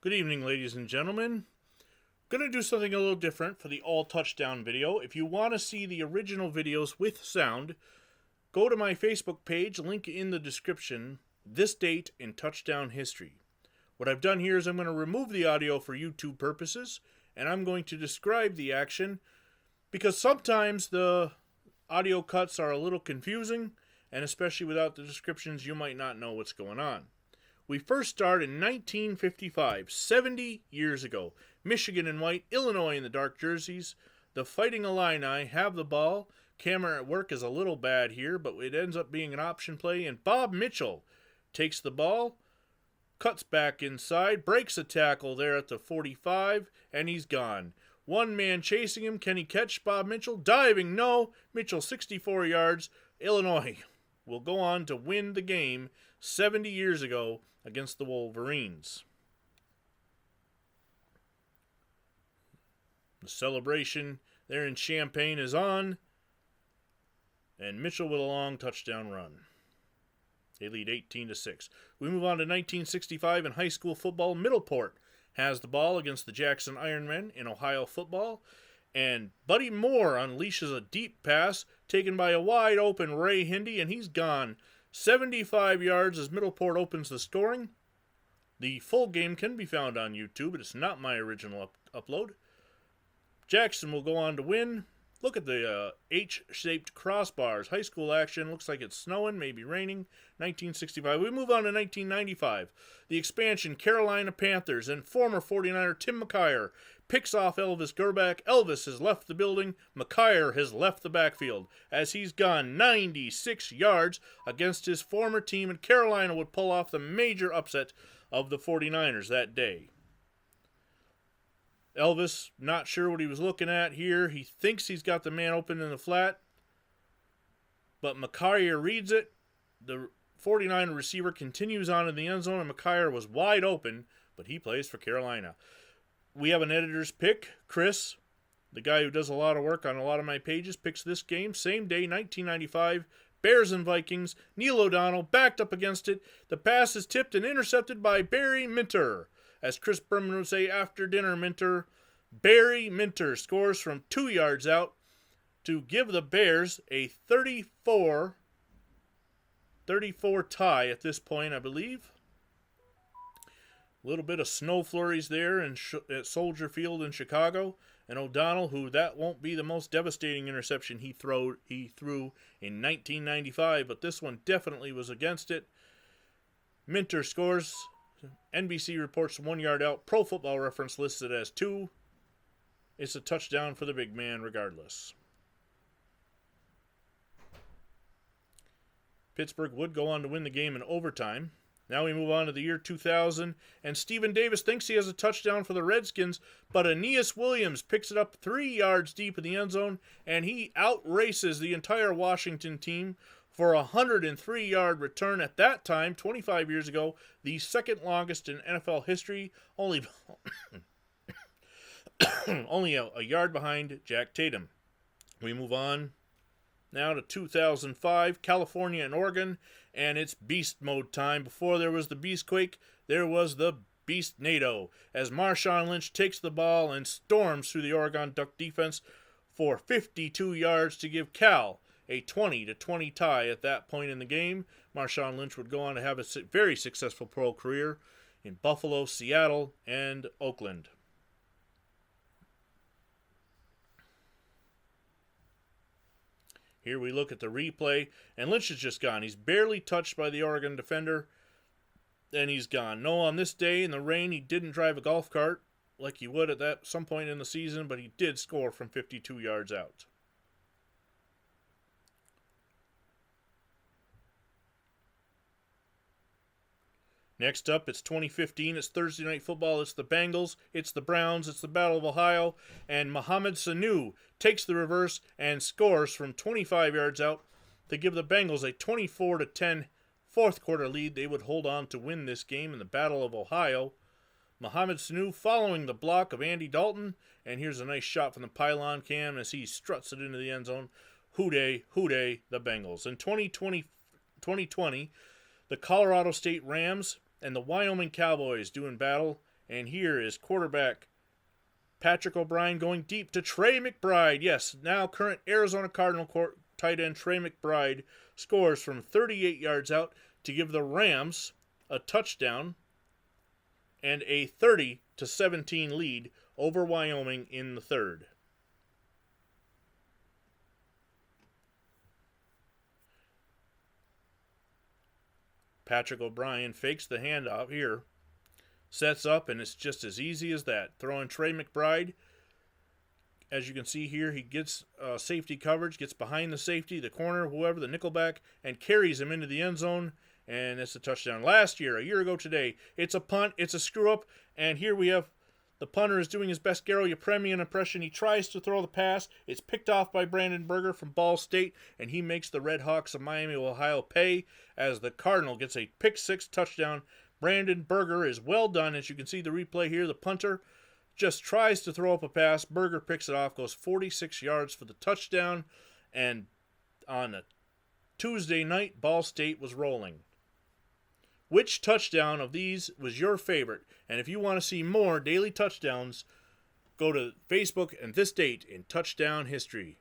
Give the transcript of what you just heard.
Good evening, ladies and gentlemen. Gonna do something a little different for the all touchdown video. If you want to see the original videos with sound, go to my Facebook page, link in the description, this date in touchdown history. What I've done here is I'm going to remove the audio for YouTube purposes, and I'm going to describe the action because sometimes the audio cuts are a little confusing, and especially without the descriptions, you might not know what's going on. We first start in 1955, 70 years ago. Michigan in white, Illinois in the dark jerseys. The Fighting Illini have the ball. Camera at work is a little bad here, but it ends up being an option play. And Bob Mitchell takes the ball, cuts back inside, breaks a tackle there at the 45, and he's gone. One man chasing him. Can he catch Bob Mitchell? Diving, no. Mitchell 64 yards. Illinois will go on to win the game 70 years ago against the Wolverines. The celebration there in Champaign is on, and Mitchell with a long touchdown run. They lead 18-6. We move on to 1965 in high school football. Middleport has the ball against the Jackson Ironmen in Ohio football, and Buddy Moore unleashes a deep pass taken by a wide open Ray Hindy, and he's gone 75 yards as Middleport opens the scoring. The full game can be found on YouTube. It's not my original upload. Jackson will go on to win. Look at the H-shaped crossbars. High school action. Looks like it's snowing, maybe raining. 1965. We move on to 1995. The expansion, Carolina Panthers, and former 49er Tim McKyer picks off Elvis Grbac. Elvis has left the building. McKyer has left the backfield as he's gone 96 yards against his former team, and Carolina would pull off the major upset of the 49ers that day. Elvis, not sure what he was looking at here. He thinks he's got the man open in the flat, but McKyer reads it. The 49er receiver continues on in the end zone, and McKyer was wide open, but he plays for Carolina. We have an editor's pick. Chris, the guy who does a lot of work on a lot of my pages, picks this game. Same day, 1995, Bears and Vikings. Neil O'Donnell backed up against it. The pass is tipped and intercepted by Barry Minter. As Chris Berman would say after dinner, Barry Minter scores from 2 yards out to give the Bears a 34 tie at this point, I believe. A little bit of snow flurries there at Soldier Field in Chicago. And O'Donnell, who that won't be the most devastating interception he threw in 1995, but this one definitely was against it. Minter scores. NBC reports 1 yard out. Pro Football Reference lists it as 2. It's a touchdown for the big man regardless. Pittsburgh would go on to win the game in overtime. Now we move on to the year 2000, and Stephen Davis thinks he has a touchdown for the Redskins, but Aeneas Williams picks it up 3 yards deep in the end zone, and he outraces the entire Washington team for a 103-yard return at that time, 25 years ago, the second longest in NFL history, only a yard behind Jack Tatum. We move on now to 2005, California and Oregon, and it's beast mode time. Before there was the Beastquake, there was the Beastnado, as Marshawn Lynch takes the ball and storms through the Oregon Duck defense for 52 yards to give Cal a 20-20 tie at that point in the game. Marshawn Lynch would go on to have a very successful pro career in Buffalo, Seattle, and Oakland. Here we look at the replay, and Lynch is just gone. He's barely touched by the Oregon defender, and he's gone. No, on this day in the rain, he didn't drive a golf cart like he would at some point in the season, but he did score from 52 yards out. Next up, it's 2015. It's Thursday Night Football. It's the Bengals. It's the Browns. It's the Battle of Ohio. And Mohamed Sanu takes the reverse and scores from 25 yards out to give the Bengals a 24-10 fourth quarter lead. They would hold on to win this game in the Battle of Ohio. Mohamed Sanu following the block of Andy Dalton. And here's a nice shot from the pylon cam as he struts it into the end zone. Hooday, hooday, the Bengals. In 2020, the Colorado State Rams and the Wyoming Cowboys do in battle, And here is quarterback Patrick O'Brien going deep to Trey McBride. Yes, now current Arizona Cardinal tight end Trey McBride scores from 38 yards out to give the Rams a touchdown and a 30-17 lead over Wyoming in the third. Patrick O'Brien fakes the handoff here, sets up, and it's just as easy as that. Throwing Trey McBride. As you can see here, he gets safety coverage, gets behind the safety, the corner, whoever, the nickelback, and carries him into the end zone, and it's a touchdown. Last year, a year ago today, it's a punt, it's a screw-up, and here we have the punter is doing his best Garo Yepremian impression. He tries to throw the pass. It's picked off by Brandon Berger from Ball State, and he makes the Red Hawks of Miami, Ohio pay as the Cardinal gets a pick-six touchdown. Brandon Berger is well done. As you can see the replay here, the punter just tries to throw up a pass. Berger picks it off, goes 46 yards for the touchdown, and on a Tuesday night, Ball State was rolling. Which touchdown of these was your favorite? And if you want to see more daily touchdowns, go to Facebook and this date in touchdown history.